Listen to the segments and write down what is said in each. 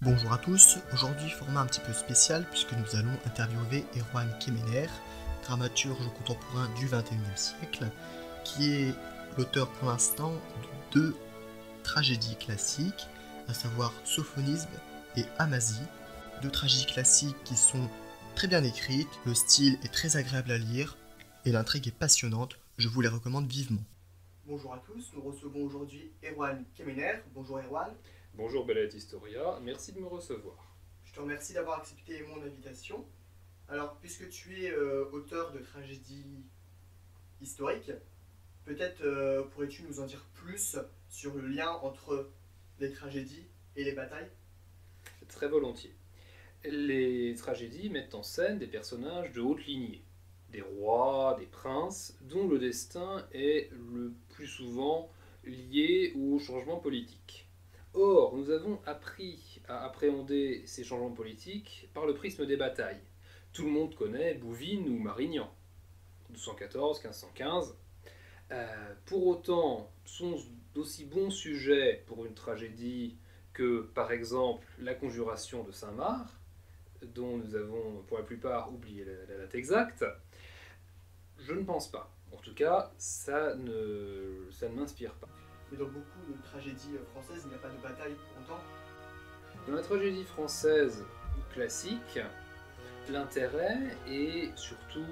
Bonjour à tous, aujourd'hui format un petit peu spécial puisque nous allons interviewer Erwan Kemener, dramaturge contemporain du XXIe siècle, qui est l'auteur pour l'instant de deux tragédies classiques, à savoir Sophonisme et Amasie, deux tragédies classiques qui sont très bien écrites, le style est très agréable à lire et l'intrigue est passionnante, je vous les recommande vivement. Bonjour à tous, nous recevons aujourd'hui Erwan Kemener. Bonjour Erwan. Bonjour Bellet Historia, merci de me recevoir. Je te remercie d'avoir accepté mon invitation. Alors, puisque tu es auteur de tragédies historiques, peut-être pourrais-tu nous en dire plus sur le lien entre les tragédies et les batailles? Très volontiers. Les tragédies mettent en scène des personnages de haute lignée, des rois, des princes, dont le destin est le plus souvent lié aux changements politiques. Or, nous avons appris à appréhender ces changements politiques par le prisme des batailles. Tout le monde connaît Bouvines ou Marignan, 1214-1515. Pour autant, sont d'aussi bons sujets pour une tragédie que, par exemple, la conjuration de Saint-Marc, dont nous avons pour la plupart oublié la date exacte. Je ne pense pas. En tout cas, ça ne m'inspire pas. Mais dans beaucoup de tragédies françaises, il n'y a pas de bataille pour autant. Dans la tragédie française classique, l'intérêt est surtout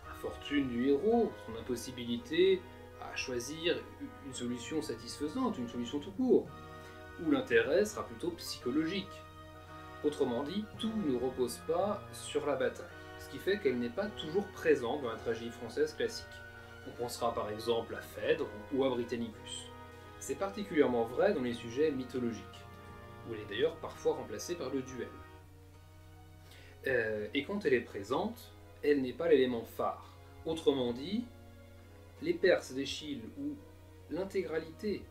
la fortune du héros, son impossibilité à choisir une solution satisfaisante, une solution tout court, où l'intérêt sera plutôt psychologique. Autrement dit, tout ne repose pas sur la bataille, ce qui fait qu'elle n'est pas toujours présente dans la tragédie française classique. On pensera par exemple à Phèdre ou à Britannicus. C'est particulièrement vrai dans les sujets mythologiques, où elle est d'ailleurs parfois remplacée par le duel. Et quand elle est présente, elle n'est pas l'élément phare. Autrement dit, les Perses d'Échille, où l'intégralité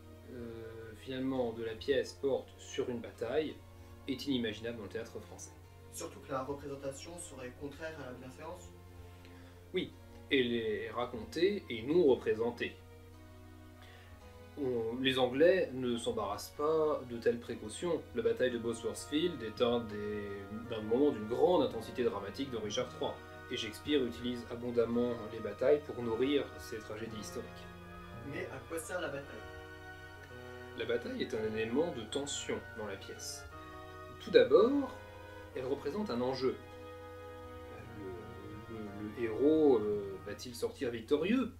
finalement de la pièce porte sur une bataille, est inimaginable dans le théâtre français. Surtout que la représentation serait contraire à la bienséance. Oui, elle est racontée et non représentée. Les Anglais ne s'embarrassent pas de telles précautions. La bataille de Bosworth Field est un moment d'une grande intensité dramatique de Richard III, et Shakespeare utilise abondamment les batailles pour nourrir ses tragédies historiques. Mais à quoi sert la bataille? La bataille est un élément de tension dans la pièce. Tout d'abord, elle représente un enjeu. Le héros va-t-il sortir victorieux?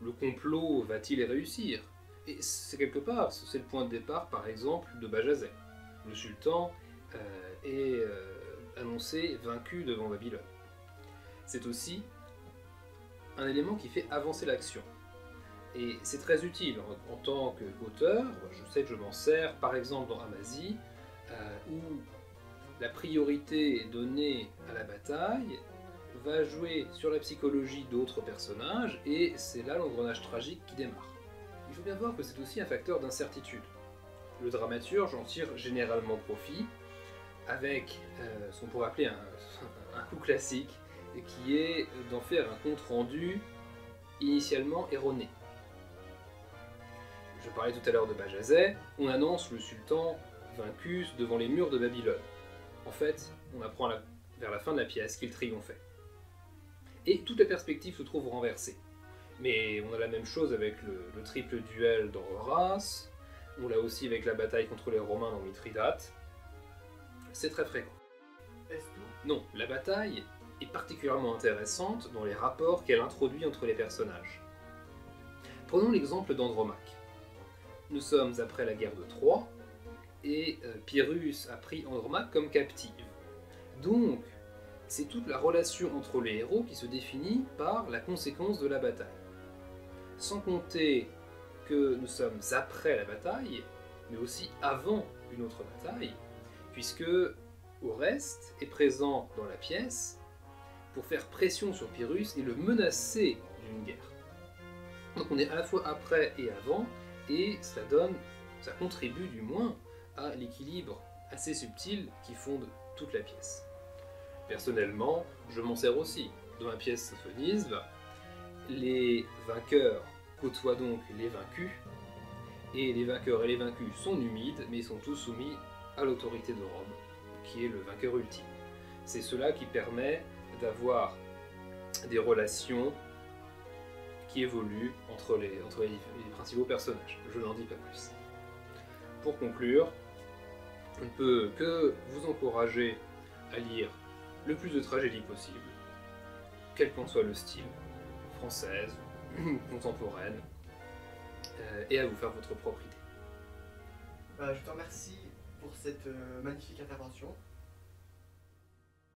Le complot va-t-il réussir? Et c'est quelque part, c'est le point de départ par exemple de Bajazet. Le sultan est annoncé vaincu devant Babylone. C'est aussi un élément qui fait avancer l'action. Et c'est très utile en tant qu'auteur. Je sais que je m'en sers par exemple dans Amasie, où la priorité donnée à la bataille va jouer sur la psychologie d'autres personnages, et c'est là l'engrenage tragique qui démarre. Il faut bien voir que c'est aussi un facteur d'incertitude. Le dramaturge en tire généralement profit avec ce qu'on pourrait appeler un coup classique, qui est d'en faire un compte-rendu initialement erroné. Je parlais tout à l'heure de Bajazet, on annonce le sultan vaincu devant les murs de Babylone. En fait, on apprend vers la fin de la pièce qu'il triomphait. Et toute la perspective se trouve renversée. Mais on a la même chose avec le triple duel dans Horace, on l'a aussi avec la bataille contre les Romains dans Mithridate. C'est très fréquent. Est-ce tout? Non, la bataille est particulièrement intéressante dans les rapports qu'elle introduit entre les personnages. Prenons l'exemple d'Andromaque. Nous sommes après la guerre de Troie, et Pyrrhus a pris Andromaque comme captive. Donc, c'est toute la relation entre les héros qui se définit par la conséquence de la bataille. Sans compter que nous sommes après la bataille, mais aussi avant une autre bataille, puisque Oreste est présent dans la pièce pour faire pression sur Pyrrhus et le menacer d'une guerre. Donc on est à la fois après et avant, et ça contribue du moins à l'équilibre assez subtil qui fonde toute la pièce. Personnellement, je m'en sers aussi. Dans la pièce Sophonisme, les vainqueurs côtoient donc les vaincus, et les vainqueurs et les vaincus sont numides, mais ils sont tous soumis à l'autorité de Rome, qui est le vainqueur ultime. C'est cela qui permet d'avoir des relations qui évoluent entre les principaux personnages. Je n'en dis pas plus. Pour conclure, on ne peut que vous encourager à lire le plus de tragédies possible, quel qu'en soit le style, française, contemporaine, et à vous faire votre propre idée. Je te remercie pour cette magnifique intervention.